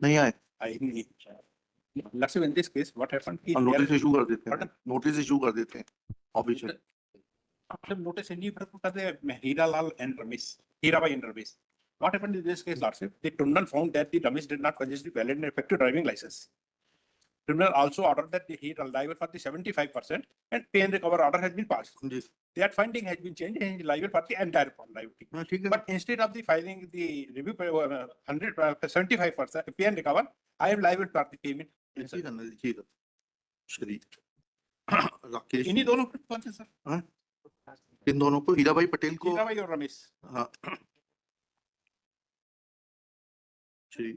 नहीं आए, I let's say in this case what happened कि नोटिस इशू कर देते हैं, Pardon? नोटिस इशू कर देते हैं ऑफिशियल। मतलब नोटिस नहीं करते Hiralal and Ramesh, Hirabai and Ramesh. What happened in this case, Lordship? The tribunal found that the Ramesh did not possess the valid and effective driving license. Tribunal also ordered that he is liable for the 75% and pay and recover order has been passed. Ji That finding has been changed and he is liable for the entire liability. हाँ ठीक है, But instead of the filing the review 75% pay and recover, I am liable for the payment. लिखिएगा ना, लिखिएगा। शरीफ राकेश, इन्हीं दोनों को कौन से सर? हाँ इन दोनों को, हीराभाई पटेल को, हीराभाई और रमेश। हाँ Shri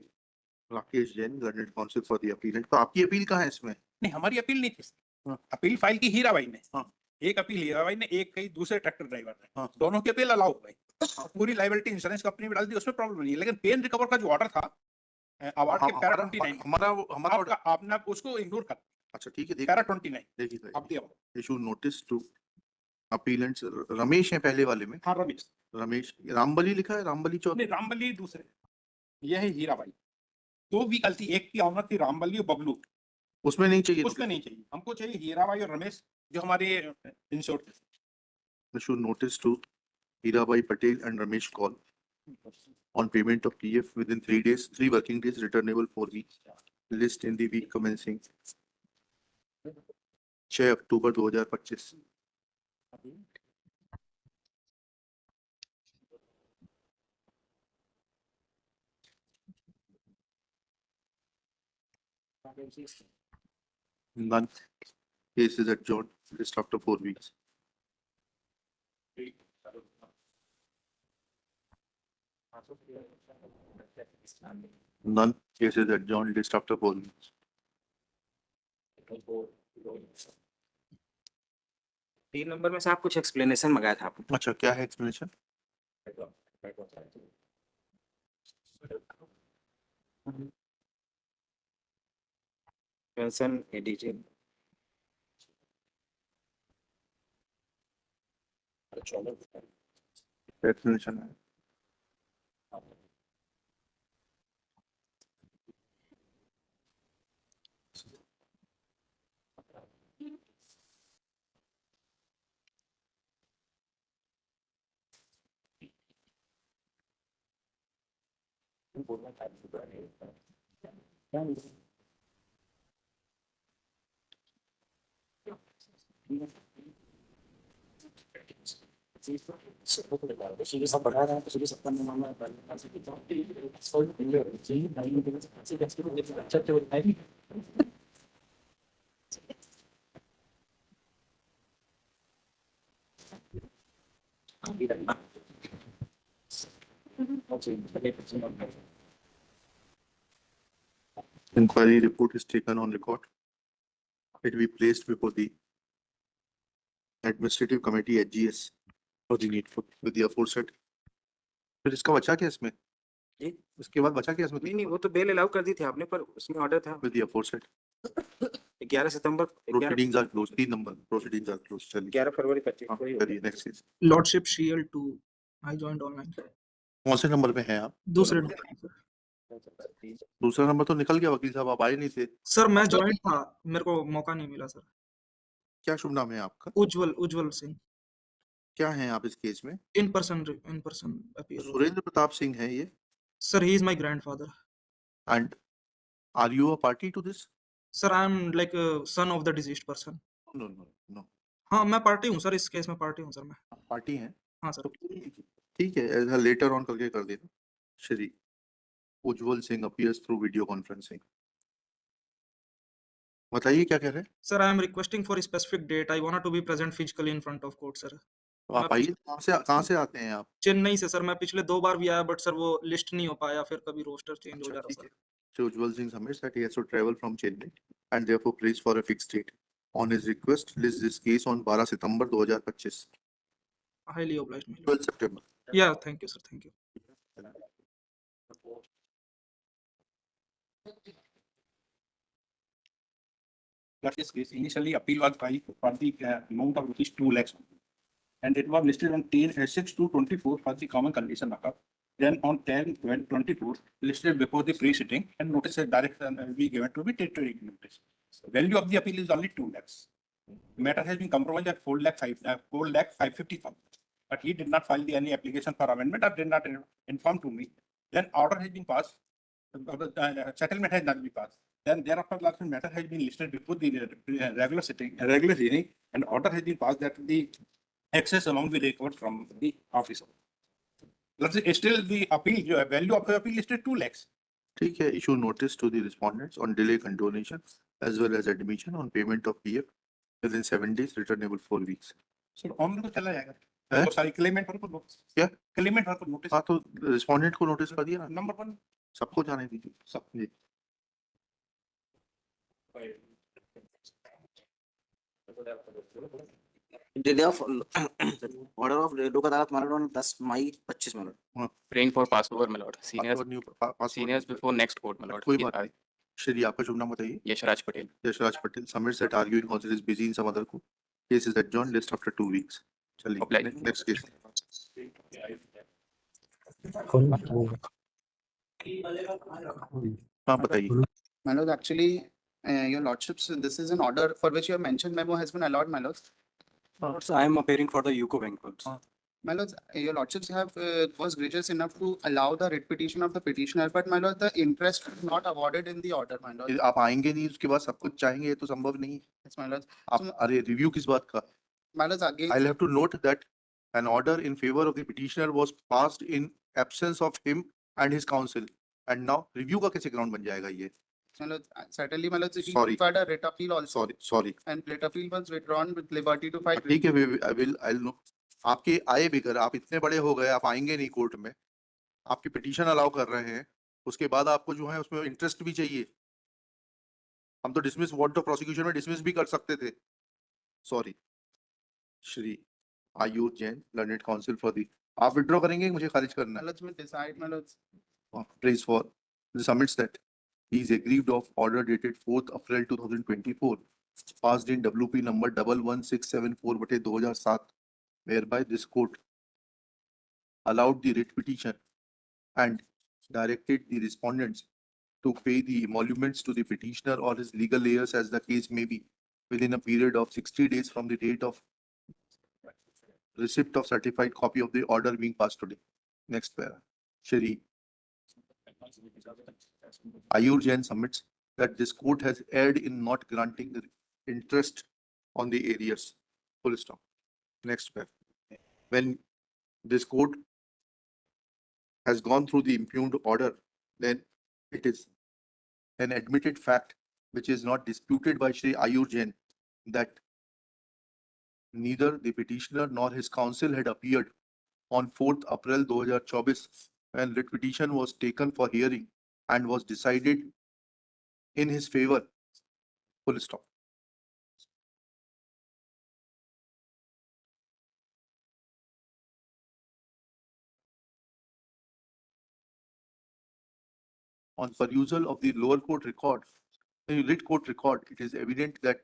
Rakesh Jain learned counsel for the appellate. तो आपकी अपील कहाँ है इसमें? नहीं, हमारी अपील नहीं थी। हाँ। अपील फाइल की हीराभाई ने। हाँ। एक अपील हीराभाई ने, एक कई दूसरे ट्रैक्टर ड्राइवर ने। हाँ। दोनों की अपील अलाउ हुई। पूरी लायबिलिटी इंश्योरेंस कंपनी में डाल दी, उसमें प्रॉब्लम नहीं है, लेकिन पे एंड रिकवर का जो ऑर्डर था अवार्ड के पैरा 29 हमारा आपने उसको इग्नोर कर। अच्छा ठीक है, पैरा 29 देखिए अब दिया। Issue notice to appellants. Ramesh है पहले वाले में। हाँ रमेश। रमेश, रामबली लिखा है, रामबली चौधरी? नहीं, रामबली दूसरे, यह है हीराभाई। दो व्हीकल थी, एक की ऑनर थी रामबली और बबलू, उसमें नहीं चाहिए, उसमें नहीं चाहिए हमको, चाहिए हीराभाई और रमेश जो हमारे इंश्योर्ड थे। Issue notice to Hirabhai Patel and Ramesh Kaul on payment of PF within 3 days, 3 working days, returnable for weeks. List in the week commencing 6 October 2025। None. Case is adjourned. List after 4 weeks. None. Case is adjourned. List after 4 weeks. तीन number में से आप कुछ explanation मंगाया था आपने? अच्छा, क्या है एक्सप्लेनेशन? पेंशन एडीजे एक्सप्लेनेशन है। Inquiry report is taken on record. It will be placed before the Administrative Committee (HGS) for the needful with the aforesaid. फिर इसका बचा क्या इसमें? जी? उसके बाद बचा क्या इसमें? नहीं, वो तो बेल अलाउ कर दी थी आपने, पर उसमें ऑर्डर था With the aforesaid. 11 September, Proceedings are closed. 3 number. Proceedings are closed. चलिए 11 फरवरी 25 हाँ, को ही करिए next is. Lordship CL2, I joined online. कौन से नंबर पे हैं आप? दूसरे नंबर पर। दूसरा नंबर तो निकल गया वकील साहब, आप आए नहीं थे। सर मैं ज्वाइन था, मेरे को मौका नहीं मिला सर। क्या शुभ नाम है आपका? उज्जवल सिंह। क्या है आप इस केस में? In person appear. Surendra Pratap Singh है ये। Sir he is my grandfather. And are you a party to this? Sir I am like son of the deceased person. No. हाँ मैं पार्टी हूँ सर, इस केस में पार्टी हूँ सर मैं। पार्टी हैं? हाँ सर। तो ठीक है, लेटर ऑन करके कर देना। Shri Ujjwal Singh appears through video conferencing. बताइए क्या कह रहे हैं? Sir I am requesting for specific date, I want to be present physically in front of court sir. तो आप आइए, कहाँ से आते हैं आप? चेन्नई से सर, मैं पिछले 2 बार भी आया बट सर वो लिस्ट नहीं हो पाया, फिर कभी रोस्टर चेंज हो जा रहा sir. So Ujjwal Singh submits that he has to travel from Chennai and therefore prays for a fixed date. On his request, list this case on 12 September 2025. Highly obliged. 12 September. Yeah, thank you sir, thank you. This case initially appeal was filed for the amount of rupees 2 lakhs, and it was listed on 10/6/24 for the common condition matter. Then on 10/22, listed before the pre-sitting and notice a direction will be given to be territory notice. Value of the appeal is only 2 lakhs. Matter has been compromised at 4 lakh 550,000. But he did not file any application for amendment or did not inform to me. Then order has been passed. Settlement has not been passed. Then thereafter, last matter has been listed before the regular hearing, and order has been passed that the access along with record from the officer. Let's say still the appeal, value of the appeal listed 2 lakhs. ठीक है, issue notice to the respondents on delay condonation as well as admission on payment of PF within 7 days, returnable 4 weeks. So on तो चला जाएगा. हैं? वो सारी claimant पर notice. क्या? Claimant पर notice. हाँ तो respondent को notice कर दिया ना, Number 1. सबको जाने दीजिए सब जी. Delay of order of लोक अदालत my lord on 10 May 25 my lord. Praying for Passover, my lord. Seniors, Passport new passport seniors before next court, my lord. कोई बात नहीं. श्री आपका शुभ नाम बताइए. Yashraj Patel. Yashraj Patel submits that arguing counsel is busy in some other court. Case is adjourned, list after 2 weeks. चलिए Apply. next case. हाँ बताइए. My lord, actually, your lordships, this is an order for which your mentioned memo has been allowed, my lord. So I am appearing for the UCO bank courts. My lords, your lordships have was gracious enough to allow the writ petition of the petitioner, but my lord, the interest was not awarded in the order, my lord. आप आएंगे नहीं उसके बाद सब कुछ चाहेंगे ये तो संभव नहीं. Yes, my lord. आप अरे रिव्यू किस बात का? My lords, again, I'll have to note that an order in favor of the petitioner was passed in absence of him and his counsel. And now review का कैसे ground बन जाएगा ये? my lord, certainly, my lord, he Sorry. filed a writ appeal also, Sorry. and writ appeal was withdrawn with liberty to file. ठीक है, I'll know. आपके आए बिगर आप इतने बड़े हो गए, आप आएंगे नहीं कोर्ट में, आपकी पिटीशन अलाउ कर रहे हैं, उसके बाद आपको जो है उसमें इंटरेस्ट भी चाहिए. हम तो डिसमिस वांट ऑफ प्रोसिक्यूशन में डिसमिस भी कर सकते थे. Sorry. Shri Ayur Jain, learned counsel for the. आप विड्रॉ करेंगे, मुझे खारिज करना My है. lords may decide, my lords. Praise for the submits that he is aggrieved of order dated 4th April 2024, passed in WP number 11674/2007, whereby this court allowed the writ petition and directed the respondents to pay the emoluments to the petitioner or his legal heirs as the case may be within a period of 60 days from the date of receipt of certified copy of the order being passed today. Next para. Shri Ayur Jain submits that this court has erred in not granting the interest on the arrears. Full stop. Next paragraph. When this court has gone through the impugned order, then it is an admitted fact which is not disputed by Shri Ayur Jain that neither the petitioner nor his counsel had appeared on 4th April 2024 when writ petition was taken for hearing and was decided in his favor. Full stop. On perusal of the lower court record, the writ court record, it is evident that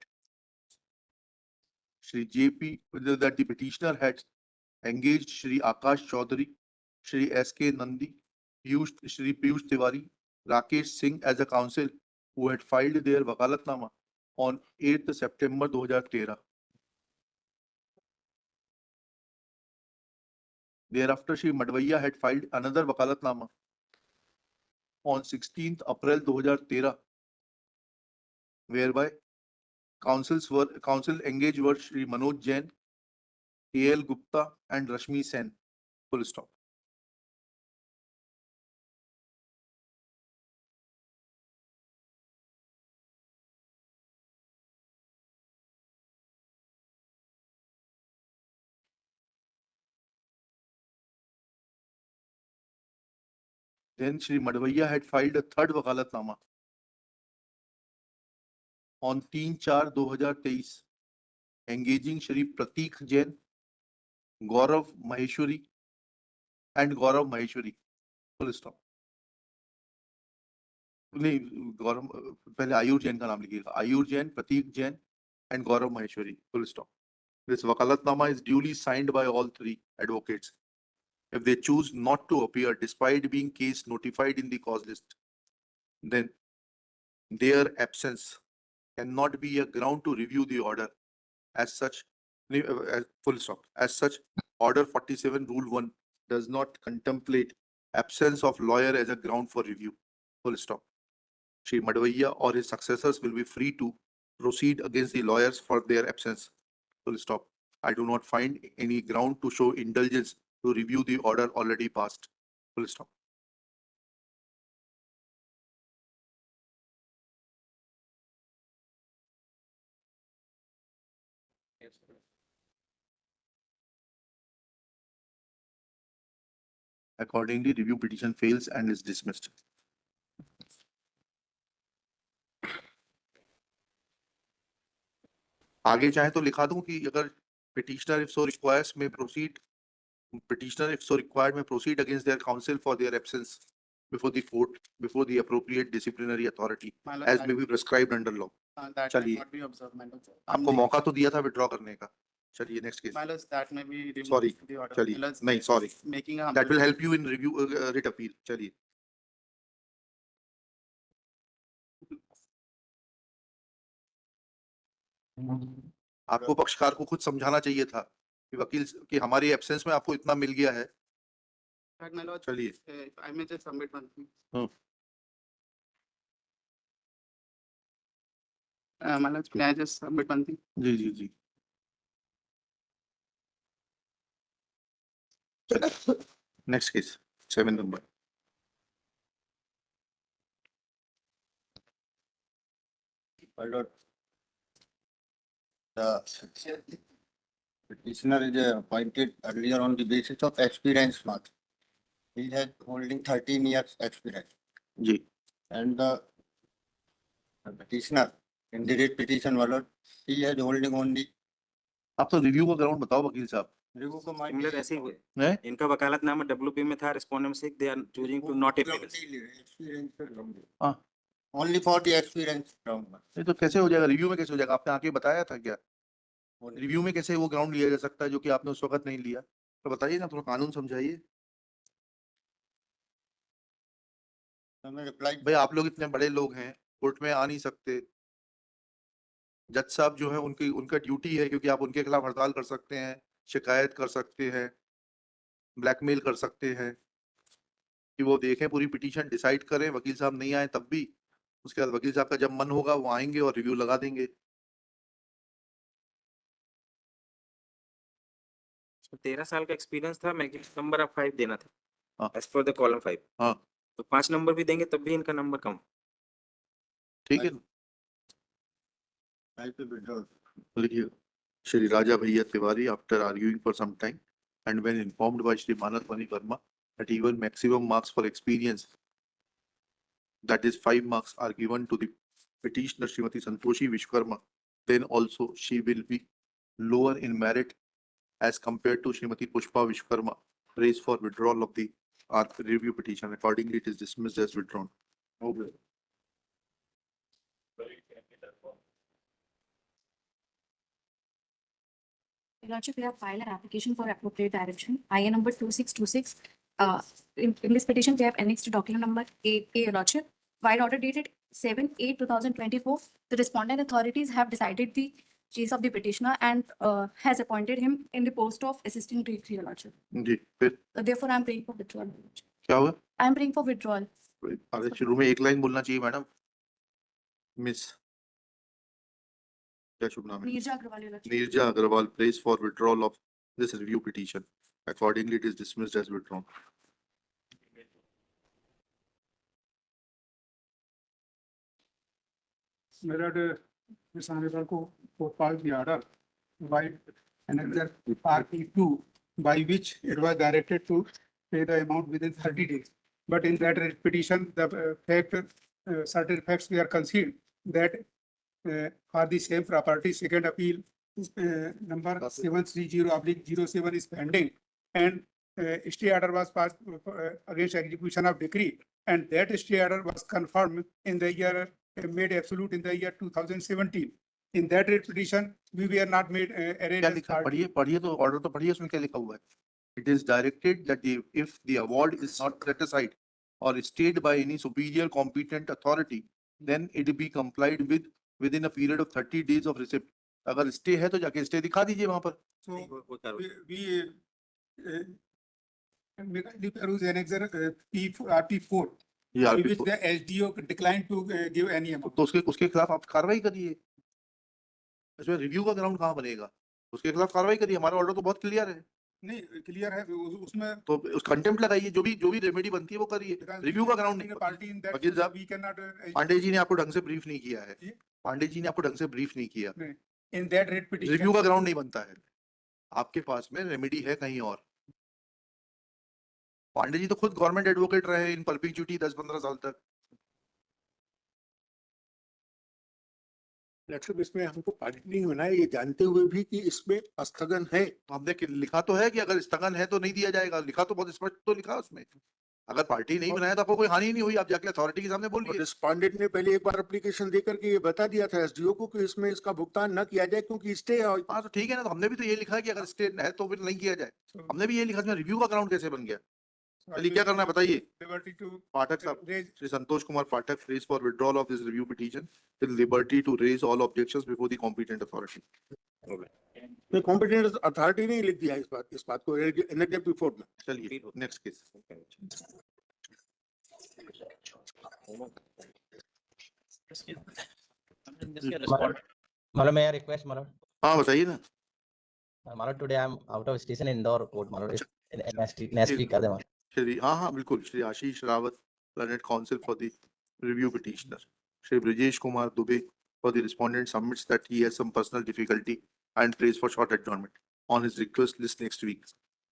Shri JP, that the petitioner had engaged Shri Akash Chaudhary, Shri SK Nandi, Shri Piyush Tiwari, Rakesh Singh as a counsel who had filed their wakalatnama on 8th September 2013. Thereafter, Shri Madhvaiya had filed another wakalatnama on 16th April 2013, whereby counsel engaged were Shri Manoj Jain, A.L. Gupta and Rashmi Sen. Full stop. Then Shri Madhvaiya had filed a third wakalatnama on 3/4/2023, engaging Shri Pratik Jain, Gaurav Maheshwari and Gaurav Maheshwari. Full stop. नहीं गौरव पहले आयुर जैन का नाम लिखिएगा. आयुर जैन, प्रतीक Jain and Gaurav Maheshwari. Full stop. This wakalatnama is duly signed by all three advocates. If they choose not to appear despite being case notified in the cause list, then their absence cannot be a ground to review the order. As such, full stop. As such, Order 47 Rule 1 does not contemplate absence of lawyer as a ground for review. Full stop. Shri Madhvaiya or his successors will be free to proceed against the lawyers for their absence. Full stop. I do not find any ground to show indulgence to review the order already passed. Full stop. Accordingly, review petition fails and is dismissed. आगे चाहे तो लिखा दूं कि अगर petitioner if so requires may proceed, petitioner if so required may proceed against their counsel for their absence before the court, before the appropriate disciplinary authority My lord, as may be prescribed under law. that चलिए। cannot be observed, my lord. आपको मौका तो दिया था withdraw करने का. चलिए next case. My lord, that may be removed Sorry, the order. चलिए. My lord, नहीं, sorry. Making a. That will help you in review writ appeal. चलिए. आपको पक्षकार को खुद समझाना चाहिए था कि वकील कि हमारी एब्सेंस में आपको इतना मिल गया है. That, my lord, चलिए. if I may just submit one thing. Hmm. My lord, may I just submit one thing? Ji ji ji. Next case, 7 number. My lord, the petitioner is appointed earlier on the basis of experience marks. He has holding 13 years experience, ji. and the petitioner in the writ petition, my lord, he is holding only आप तो review का ground बताओ वकील साहब. review को might similar be- ऐसे ही हुए हैं? इनका वकालतनामा WP में था रिस्पोंडेंट से they are choosing to not appeal Experience ground. हाँ. Only for the experience ground. नहीं तो कैसे हो जाएगा रिव्यू में? कैसे हो जाएगा? आपने आके बताया था क्या? Only. रिव्यू में कैसे वो ग्राउंड लिया जा सकता है जो कि आपने उस वक्त नहीं लिया? तो बताइए ना, थोड़ा कानून समझाइए. So मैं reply भाई आप लोग इतने बड़े लोग हैं, कोर्ट में आ नहीं सकते. जज साहब जो है उनका ड्यूटी है, क्योंकि आप उनके खिलाफ हड़ताल कर सकते हैं, शिकायत कर सकते हैं, ब्लैकमेल कर सकते हैं कि वो देखें पूरी पिटीशन डिसाइड करें. वकील साहब नहीं आए तब भी उसके बाद वकील साहब का जब मन होगा वो आएंगे और रिव्यू लगा देंगे. 13 साल का एक्सपीरियंस था मैक्सिमम नंबर ऑफ 5 देना था हाँ. एज पर द कॉलम 5 हाँ. तो 5 नंबर भी देंगे तब भी इनका नंबर कम. ठीक है ना? to withdraw. लिखिए. Shri Raja Bhaiya Tiwari after arguing for some time and when informed by Shri Manas Mani Verma that even maximum marks for experience, that is 5 marks, are given to the petitioner Srimati Santoshi Vishwakarma, then also she will be lower in merit as compared to Srimati Pushpa Vishwakarma, raised for withdrawal of the review petition. Accordingly, it is dismissed as withdrawn. Okay. Your Lordship, we have filed an application for appropriate direction, IA number 2626. In this petition, we have annexed document number 8A, Your Lordship. While order dated 7/8/2024, the respondent authorities have decided the case of the petitioner and has appointed him in the post of assistant registrar, Your Lordship. जी, फिर Therefore, I am praying for withdrawal. Your Lordship. क्या हुआ? I am praying for withdrawal. अरे शुरू में एक line बोलना चाहिए madam. Miss क्या शुभ नाम है? Neerja Agrawal, Your Lordship. Neerja Agrawal prays for withdrawal of this review petition. Accordingly, it is dismissed as withdrawn. mirrored Ms. Honorable Gopal the order by another RP two, by which it was directed to pay the amount within 30 days. But in that petition, the certain facts were concealed that for the same property, second appeal number 730/07 is pending, and stay order was passed against execution of decree, and that stay order was confirmed in the year made absolute in the year 2017. In that petition, we were not made arraigned क्या as लिखा? party. पढ़िए तो order तो पढ़िए, उसमें क्या लिखा हुआ है? it is directed that if the award is not set aside or stayed by any superior competent authority, then it be complied with within a period of 30 days of receipt. अगर stay है तो जाके stay दिखा दीजिए वहां पर. So we peruse annexure P4, ये by RP which the SDO declined to give any amount. तो उसके खिलाफ आप कार्रवाई करिए. इसमें रिव्यू का ग्राउंड कहाँ बनेगा? उसके खिलाफ कार्रवाई करिए. हमारा ऑर्डर तो बहुत क्लियर है. नहीं क्लियर है उसमें तो उस कंटेम्प्ट लगाइए. जो भी रेमेडी बनती है वो करिए. रिव्यू का ग्राउंड नहीं. पार्टी इन दैट वकील साहब, we can not Pandey ji ने आपको ढंग से ब्रीफ नहीं किया है. जी? पांडे जी ने आपको ढंग से ब्रीफ नहीं किया. In that rate petition review का ग्राउंड नहीं बनता है. आपके पास में रेमेडी है कहीं और. पांडे जी तो खुद गवर्नमेंट एडवोकेट रहे इन परपीचुटी 10-15 साल तक. इसमें हमको पार्टी नहीं होना है, ये जानते हुए भी कि इसमें स्थगन है. तो हमने लिखा तो है कि अगर स्थगन है तो नहीं दिया जाएगा. लिखा तो बहुत स्पष्ट तो लिखा उसमें. अगर पार्टी नहीं बनाया तो आपको कोई हानि नहीं हुई. आप जाके अथॉरिटी के सामने बोलिए. रिस्पोंडेंट ने पहले एक बार एप्लीकेशन दे करके ये बता दिया था एसडीओ को कि इसमें इसका भुगतान न किया जाए क्योंकि स्टे है. हाँ तो ठीक है ना. तो हमने भी तो ये लिखा है कि अगर स्टे है तो फिर नहीं किया जाए. हमने भी ये लिखा था. रिव्यू का ग्राउंड कैसे बन गया? चलिए क्या करना है बताइए. लिबर्टी टू पाठक साहब, raise Shri Santosh Kumar Pathak raise for withdrawal of this review petition with liberty to raise all objections before the competent authority. मैं कॉम्पिटेंट अथॉरिटी नहीं लिख दिया इस बात को एनएक्टिव रिपोर्ट में. चलिए नेक्स्ट केस. मतलब मैं रिक्वेस्ट मतलब हाँ बताइए ना. मतलब today I am out of station Indore court मतलब नेक्स्ट वीक कर दे मतलब. श्री हाँ बिल्कुल. Shri Ashish Rawat, Learned Counsel for the review petitioner. Shri Brijesh Kumar Dubey for the respondent submits that he has some personal difficulty and prays for short adjournment. On his request list next week.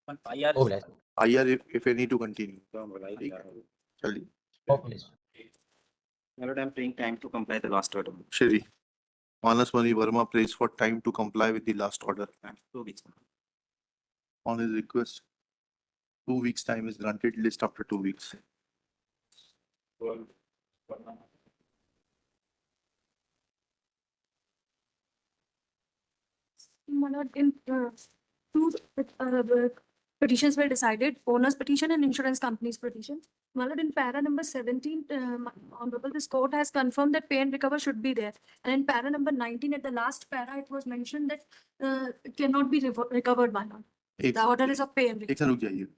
Oh please IR if any to continue. चलिए. Oh please मतलब I am taking time to comply the last order. Shri Manaswani Verma prays for time to comply with the last order. 2 weeks. On his request, 2 weeks time is granted. List after 2 weeks. My lord, in two petitions were decided, owner's petition and insurance company's petition. My lord, in para number 17, Honorable, this court has confirmed that pay and recover should be there. And in para number 19, at the last para, it was mentioned that it cannot be recovered, my lord. एक The order is of pay and recover. एक से रुक जाइए.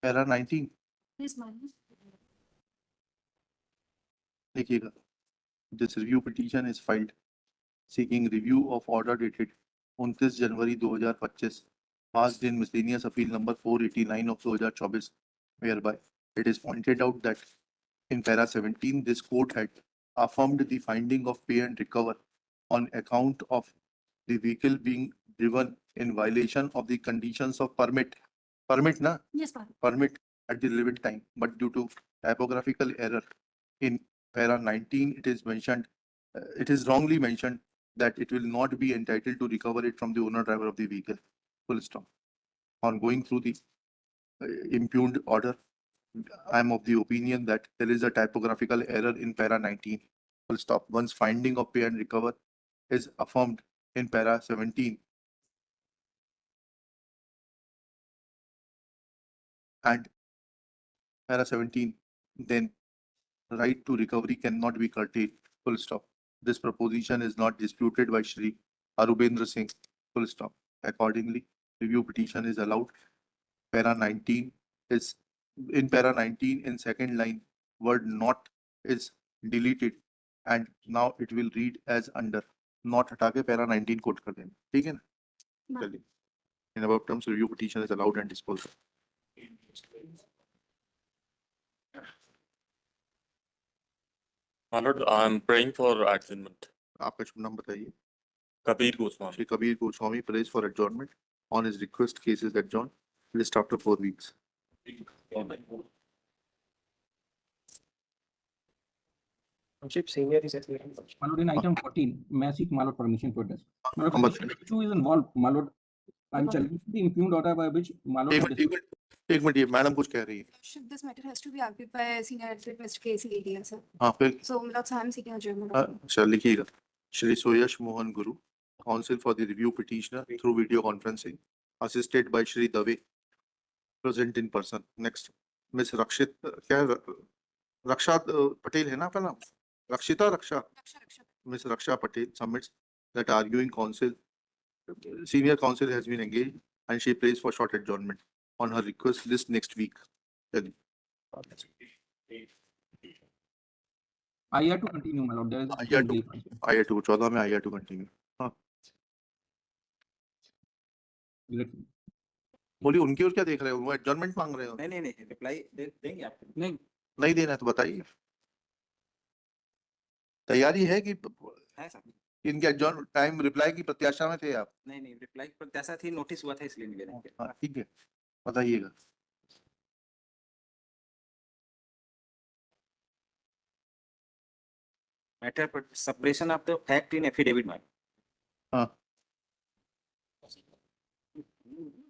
Para 19 Yes, my lord. देखिएगा. This review petition is filed seeking review of order dated 29 January 2025 passed in miscellaneous appeal number 489 of 2024, whereby it is pointed out that in para 17 this court had affirmed the finding of pay and recover on account of the vehicle being driven in violation of the conditions of permit na Yes, my lord. permit at the relevant time, but due to typographical error in para 19, it is mentioned, it is wrongly mentioned that it will not be entitled to recover it from the owner driver of the vehicle. Full stop. On going through the impugned order, I am of the opinion that there is a typographical error in para 19. Full stop. Once finding of pay and recover is affirmed in para 17, and para 17, then right to recovery cannot be curtailed. Full stop. This proposition is not disputed by Shri Arubendra Singh. Full stop. Accordingly, review petition is allowed. Para 19 is in para 19 in second line, word not is deleted and now it will read as under. Not हटा के para 19 quote कर देना. ठीक है ना? Ma'am. चलिए. In above terms, review petition is allowed and disposed of. My lord, I am praying for adjournment. आपका शुभ नाम बताइए. Kabir Goswami. Shri Kabir Goswami prays for adjournment. On his request, case is adjourned. List after 4 weeks. My lord, in item 14, may I seek my lord permission for this? My lord, Number petition issue is involved, my lord. I'm challenging the impugned order by which Malot एक had minute, एक minute, एक minute, ये madam कुछ कह रही है. Should this matter has to be argued by senior advocate Mr. K.C. Adia, sir. हाँ फिर So, Milord, I am seeking adjournment. अच्छा लिखिएगा. श्री सोयश मोहन गुरु, counsel for the review petitioner through video conferencing, assisted by Shri Dave, present in person. Next, Miss Rakshit, क्या रक्षा पटेल है ना आपका नाम? रक्षिता रक्षा. Miss Raksha Patel submits that arguing counsel, senior counsel has been engaged and she prays for short adjournment on her request list next week. चलिए. I had to continue, my lord. There is a I had to, brief. I had to 14 में I had to continue. हाँ. Let- बोलिए उनकी और क्या देख रहे हो? वो एडजॉर्नमेंट मांग रहे हो? नहीं रिप्लाई देंगे आपको। नहीं, नहीं देना है तो बताइए. तैयारी है कि है सर। इनके एडजॉर्न टाइम रिप्लाई की प्रत्याशा में थे आप? नहीं रिप्लाई प्रत्याशा थी, नोटिस हुआ था इसलिए निवेदन किया। हाँ ठीक है, बताइएगा. Matter separation of the fact in affidavit में। हाँ.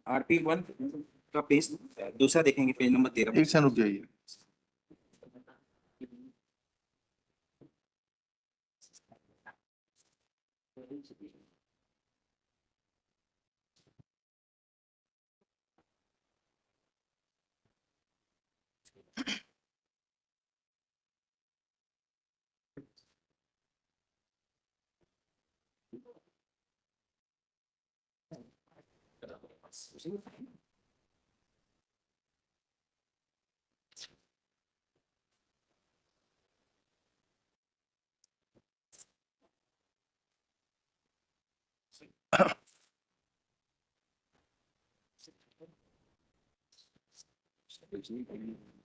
आरपी 1 का पेज दूसरा देखेंगे, पेज नंबर 13। एक सेकंड रुक जाइए.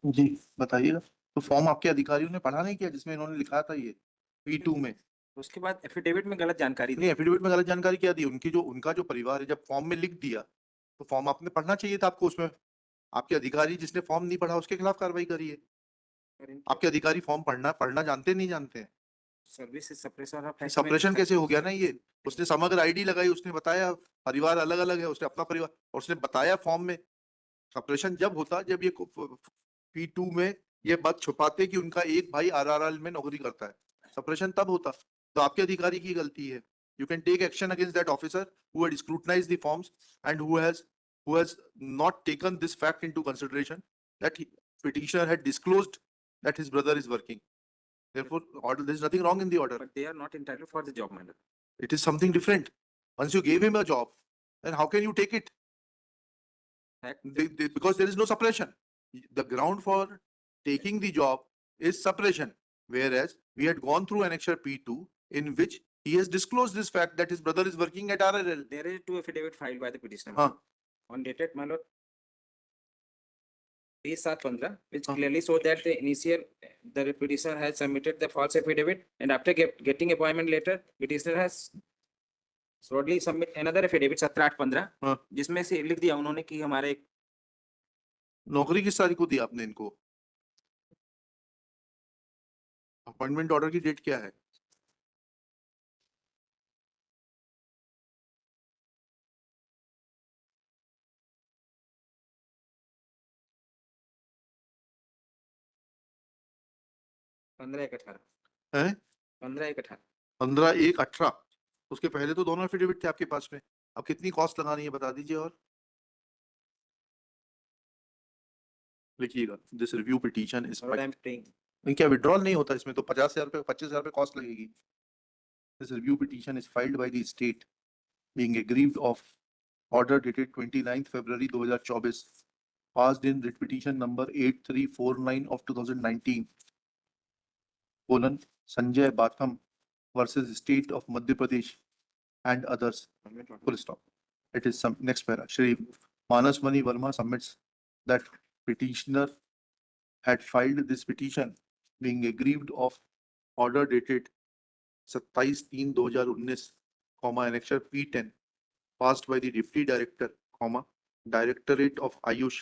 जी बताइएगा. तो फॉर्म आपके अधिकारियों ने पढ़ा नहीं किया जिसमें इन्होंने लिखा था ये P2 में? उसके बाद एफिडेविट में गलत जानकारी नहीं, एफिडेविट में गलत जानकारी क्या दी? उनका जो परिवार है, जब फॉर्म में लिख दिया तो फॉर्म आपने पढ़ना चाहिए था आपको. उसमें आपके अधिकारी जिसने फॉर्म नहीं पढ़ा उसके खिलाफ कार्रवाई करिए. आपके अधिकारी फॉर्म पढ़ना जानते नहीं जानते हैं? Service separation of fact. Separation कैसे हो गया ना ये? उसने समग्र आईडी लगाई, उसने बताया परिवार अलग अलग है, उसने अपना परिवार, और उसने बताया फॉर्म में. सपरेशन जब होता जब ये P2 में ये बात छुपाते कि उनका एक भाई RRL में नौकरी करता है. सपरेशन तब होता. तो आपके अधिकारी की गलती है. You can take action against that officer who had scrutinized the forms and who has not taken this fact into consideration that petitioner had disclosed that his brother is working. Therefore, there is nothing wrong in the order. But they are not entitled for the job, madam. It is something different. Once you gave him a job, then how can you take it? Because there is no suppression. The ground for taking the job is suppression. Whereas we had gone through annexure P2 in which he has disclosed this fact that his brother is working at RRL. There is 2 affidavit filed by the petitioner. हाँ. On dated, my lord, page 715, which clearly show that the petitioner has submitted the false affidavit, and after getting appointment letter, petitioner has shortly submit another affidavit 17/8/15, हाँ. जिसमें से लिख दिया उन्होंने कि हमारे नौकरी किस तारीख को दी आपने इनको? अपॉइंटमेंट ऑर्डर की डेट क्या है? है 15/1/18। 15/1/18. उसके पहले तो दोनों एफिडेविट थे आपके पास में. अब कितनी कॉस्ट लगानी है बता दीजिए. और लिखिएगा, दिस रिव्यू पिटीशन इज नहीं, क्या विड्रॉल नहीं होता इसमें? तो 50,000 रुपए 25,000 रुपए कॉस्ट लगेगी. This review petition is filed by the state being aggrieved of order dated 29th February 2024, passed in writ petition number 8349 of 2019, colon Sanjay Batham versus State of Madhya Pradesh and others. Full stop. It is some next para. Shri Manas Mani Verma submits that petitioner had filed this petition being aggrieved of order dated 27/3/2019, annexure P10, passed by the Deputy Director, Directorate of Ayush,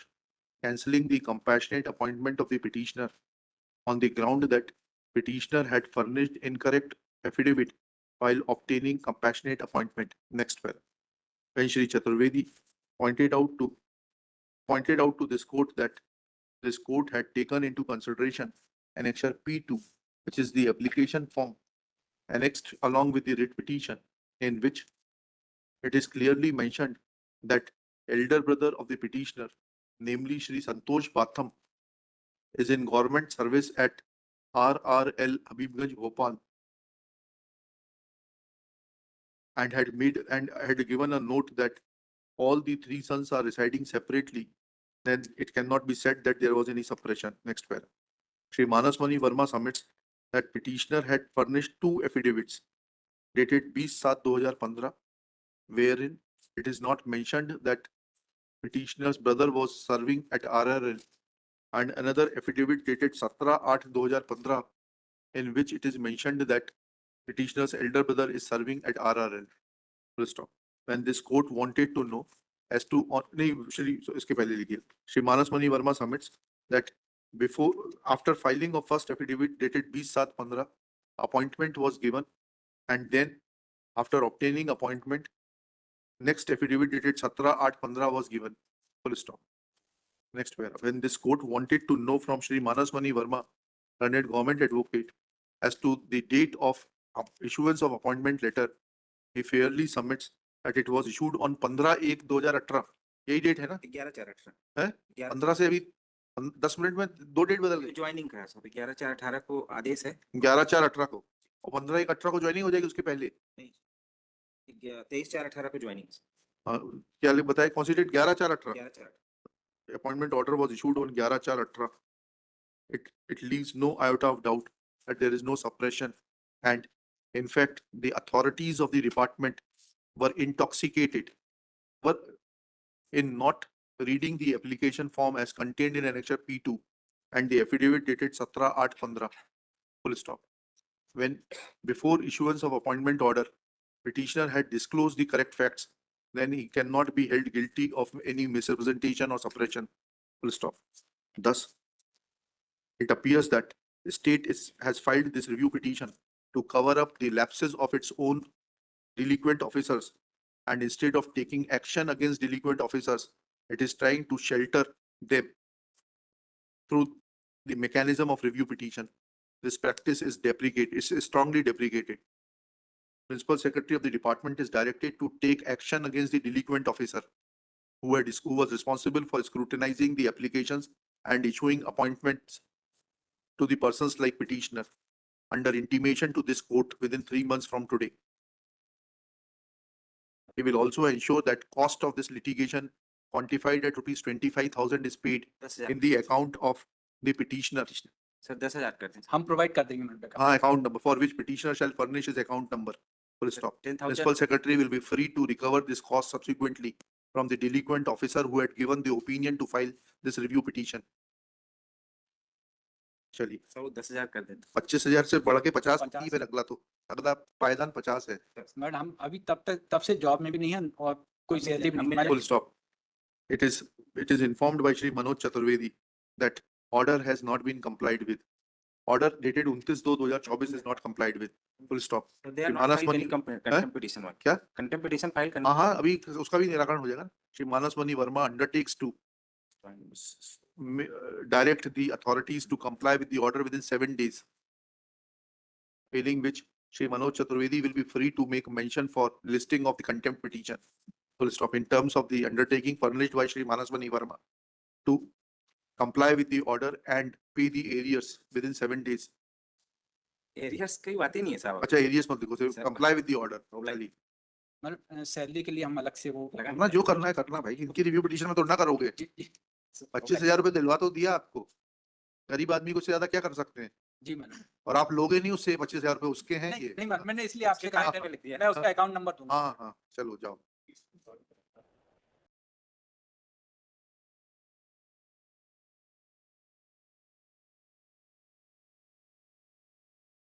cancelling the compassionate appointment of the petitioner on the ground that petitioner had furnished incorrect affidavit while obtaining compassionate appointment. Next para. when Shri Chaturvedi pointed out to this court that this court had taken into consideration annexure P2, which is the application form annexed along with the writ petition, in which it is clearly mentioned that elder brother of the petitioner, namely Shri Santosh Batham, is in government service at RRL Habibganj, Bhopal, and had given a note that all the three sons are residing separately, then it cannot be said that there was any suppression. Next paragraph. Shri Manasmani Verma submits that petitioner had furnished two affidavits dated 20/7/2015, wherein it is not mentioned that petitioner's brother was serving at RRL, and another affidavit dated 17/8/2015, in which it is mentioned that petitioner's elder brother is serving at RRL. Full stop. When this court wanted to know as to Shri Manasmani Verma submits that after filing of first affidavit dated 20/7/15, appointment was given, and then after obtaining appointment, next affidavit dated 17/8/15 was given. Full stop. Next paragraph. When this court wanted to know from Shri Manasmani Verma, learned government advocate, as to the date of issuance of appointment letter, he fairly submits that it was issued on 15/1/2018. यही date है ना? 11/4/18 है? 15 से अभी 10 minute में दो date बदल गई। ज्वाइनिंग करा सब 11/4/18 को आदेश है, 11/4/18 को, और 15/1/18 को ज्वाइनिंग हो जाएगी उसके पहले। 23/4/18 को ज्वाइनिंग। क्या बताए कौन सी date? 11/4/18। 11/4/18 appointment order was issued on 11/4/18. It leaves no iota of doubt that there is no suppression, and in fact the authorities of the department were intoxicated in not reading the application form as contained in annexure P2 and the affidavit dated 17/8/15. Full stop. When before issuance of appointment order, petitioner had disclosed the correct facts, then he cannot be held guilty of any misrepresentation or suppression. Full stop. Thus, it appears that the state has filed this review petition to cover up the lapses of its own delinquent officers, and instead of taking action against delinquent officers, it is trying to shelter them through the mechanism of review petition. This practice is strongly deprecated. Principal Secretary of the department is directed to take action against the delinquent officer who was responsible for scrutinizing the applications and issuing appointments to the persons like petitioner, under intimation to this court within 3 months from today. He will also ensure that cost of this litigation quantified at ₹25,000 is paid in the account of the petitioner. Sir 10,000 करते हैं। हम provide कर देंगे madam. हाँ, account number for which petitioner shall furnish his account number. Full stop. 10,000 Principal Secretary will be free to recover this cost subsequently from the delinquent officer who had given the opinion to file this review petition. चलिए, 10,000 कर देते 25,000 से बढ़ के 50 पे अगला पायदान 50 है। मैडम हम अभी तब से जॉब में भी नहीं है और कोई सैलरी भी नहीं। Full stop. It is informed by Shri Manoj Chaturvedi that order has not been complied with. Order dated 29/2/2024 is not complied with. Full stop. हैं। They are not filed any contempt petition one. क्या? Contempt petition file करना। हाँ, अभी उसका भी निराकरण हो जाएगा। Shri Manasmani Verma undertakes to direct the authorities to comply with the order within 7 days. Failing which, Shri Manoj Chaturvedi will be free to make mention for listing of the contempt petition. Full stop. In terms of the undertaking furnished by Shri Manasmani Verma to comply with the order and pay the arrears within 7 days. Arrears की बात ही नहीं है साहब। अच्छा, arrears मत लिखो, सिर्फ comply with the order. चलिए, मतलब सैलरी के लिए हम अलग से वो अपना जो करना है करना भाई, इनकी रिव्यू पिटीशन में तो ना करोगे। 25,000 रुपए दिलवा तो दिया आपको, गरीब आदमी को उससे ज्यादा क्या कर सकते हैं? जी मैडम। और आप लोगे नहीं उससे 25,000 रुपए उसके हैं ये। नहीं मैडम, मैंने इसलिए आपसे कहा मैं उसका अकाउंट नंबर दूंगा। हाँ, चलो जाओ।